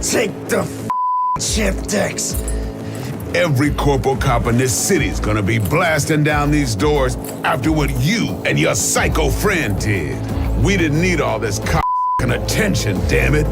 Take the chip decks. Every corporal cop in this city's gonna be blasting down these doors after what you and your psycho friend did. We didn't need all this and attention, damn it.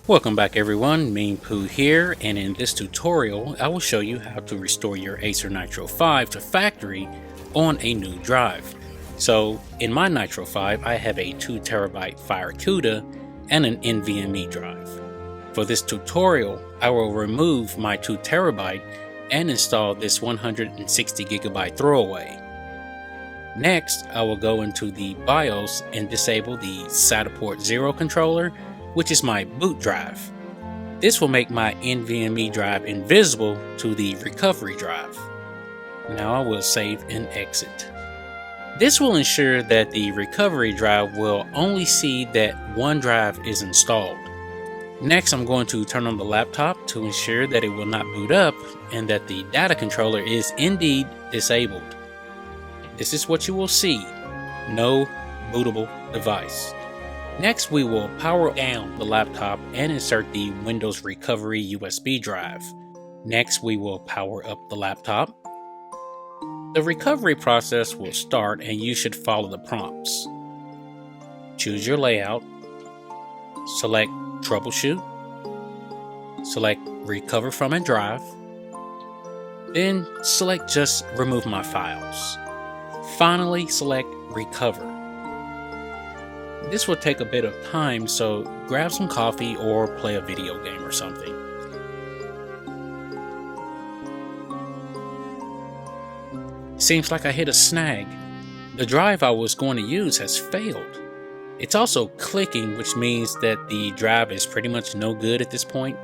Welcome back everyone, Meanpooh here, and in this tutorial I will show you how to restore your Acer Nitro 5 to factory on a new drive. So in my Nitro 5 I have a 2TB FireCuda and an NVMe drive. For this tutorial I will remove my 2TB and install this 160GB throwaway. Next I will go into the BIOS and disable the SATA port 0 controller, which is my boot drive. This will make my NVMe drive invisible to the recovery drive. Now I will save and exit. This will ensure that the recovery drive will only see that one drive is installed. Next, I'm going to turn on the laptop to ensure that it will not boot up and that the data controller is indeed disabled. This is what you will see: no bootable device. Next, we will power down the laptop and insert the Windows Recovery USB drive. Next, we will power up the laptop. The recovery process will start and you should follow the prompts. Choose your layout. Select Troubleshoot. Select Recover from a drive. Then select Just Remove My Files. Finally, select Recover. This will take a bit of time, so grab some coffee or play a video game or something. Seems like I hit a snag. The drive I was going to use has failed. It's also clicking, which means that the drive is pretty much no good at this point.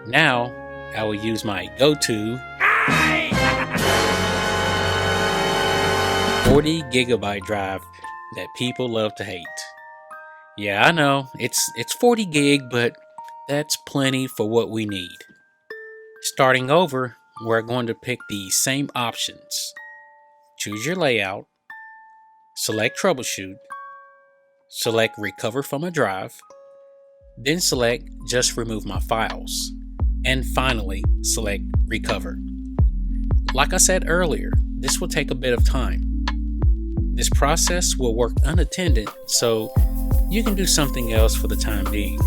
Now, I will use my go-to 40GB drive that people love to hate. Yeah, I know, it's 40 gig, but that's plenty for what we need. Starting over, we're going to pick the same options. Choose your layout, select Troubleshoot, select Recover from a drive, then select Just Remove My Files, and finally select Recover. Like I said earlier, this will take a bit of time. This process will work unattended, so you can do something else for the time being.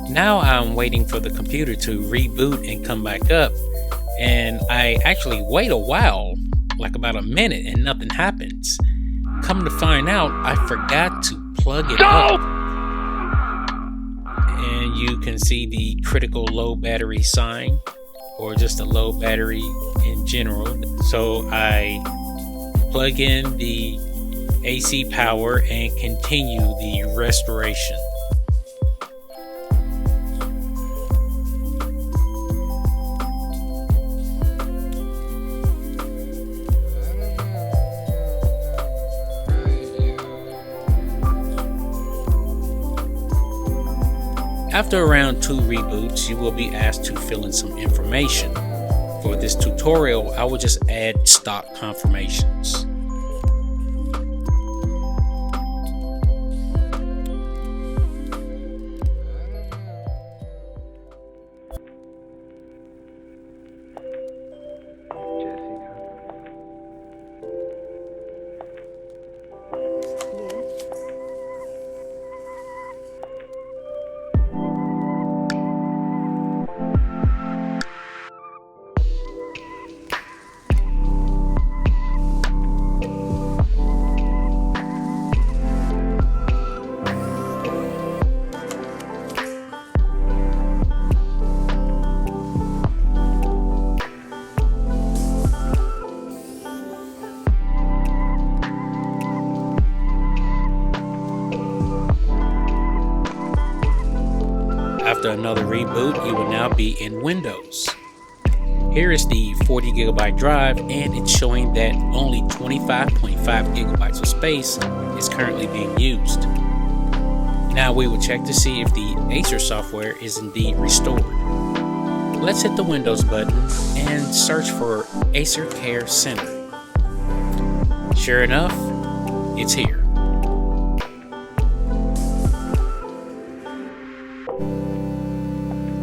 Now I'm waiting for the computer to reboot and come back up, And I actually wait a while, like about a minute, and nothing happens. Come to find out, I forgot to plug it up. And you can see the critical low battery sign, or just a low battery in general. So I plug in the AC power and continue the restoration. After around 2 reboots, you will be asked to fill in some information. For this tutorial, I will just add stock confirmations. After another reboot, you will now be in Windows. Here is the 40 gigabyte drive, and it's showing that only 25.5 gigabytes of space is currently being used. Now we will check to see if the Acer software is indeed restored. Let's hit the Windows button and search for Acer Care Center. Sure enough, it's here.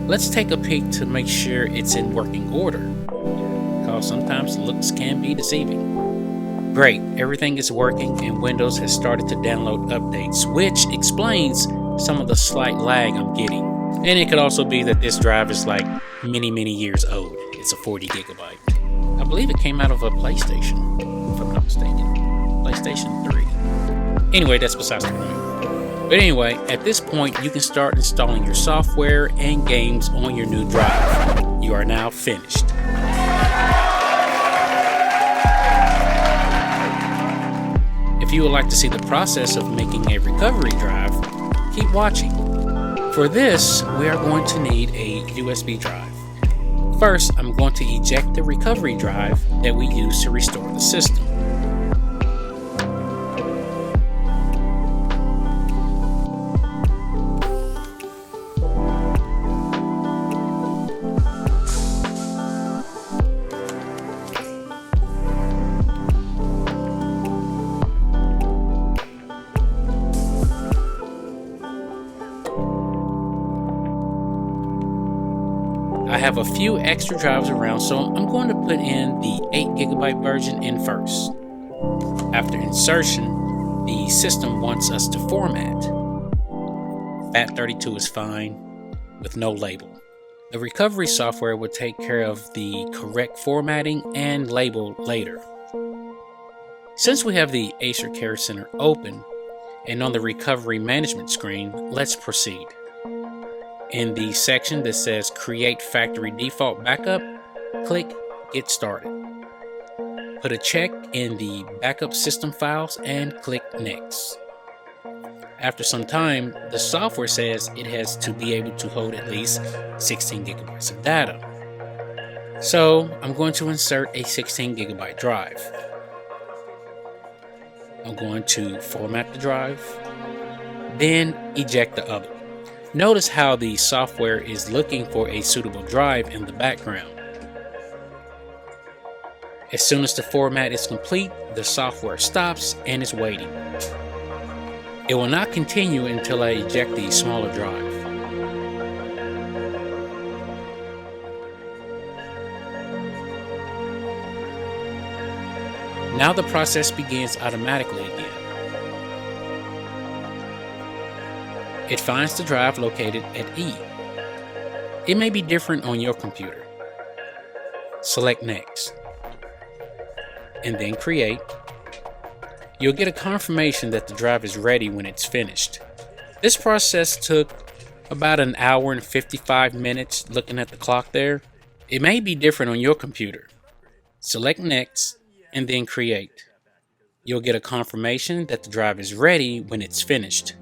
Let's take a peek to make sure it's in working order, because sometimes looks can be deceiving. Great, everything is working and Windows has started to download updates, which explains some of the slight lag I'm getting. And it could also be that this drive is like many years old. It's a 40 gigabyte. I believe it came out of a PlayStation, if I'm not mistaken. PlayStation 3. Anyway, that's besides the point. But anyway, at this point, you can start installing your software and games on your new drive. You are now finished. If you would like to see the process of making a recovery drive, keep watching. For this, we are going to need a USB drive. First, I'm going to eject the recovery drive that we use to restore the system. I have a few extra drives around, so I'm going to put in the 8 gigabyte version in first. After insertion, the system wants us to format. FAT32 is fine, with no label. The recovery software will take care of the correct formatting and label later. Since we have the Acer Care Center open and on the recovery management screen, let's proceed. In the section that says Create Factory Default Backup, click Get Started. Put a check in the backup system files and click Next. After some time, the software says it has to be able to hold at least 16 gigabytes of data. So I'm going to insert a 16 gigabyte drive. I'm going to format the drive, then eject the other. Notice how the software is looking for a suitable drive in the background. As soon as the format is complete, the software stops and is waiting. It will not continue until I eject the smaller drive. Now the process begins automatically again. It finds the drive located at E. It may be different on your computer. Select Next, and then Create. You'll get a confirmation that the drive is ready when it's finished. This process took about an hour and 55 minutes looking at the clock there. It may be different on your computer. Select Next and then Create. You'll get a confirmation that the drive is ready when it's finished.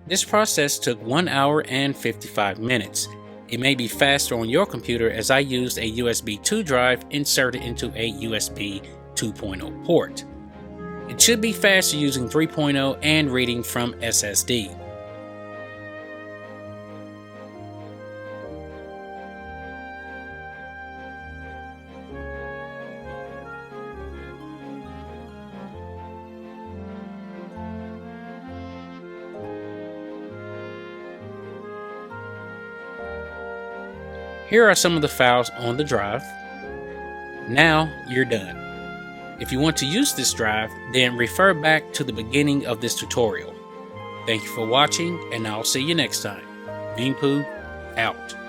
This process took 1 hour and 55 minutes. It may be faster on your computer as I used a USB 2 drive inserted into a USB 2.0 port. It should be faster using 3.0 and reading from SSD. Here are some of the files on the drive. Now you're done. If you want to use this drive, then refer back to the beginning of this tutorial. Thank you for watching, and I'll see you next time. Meanpooh out.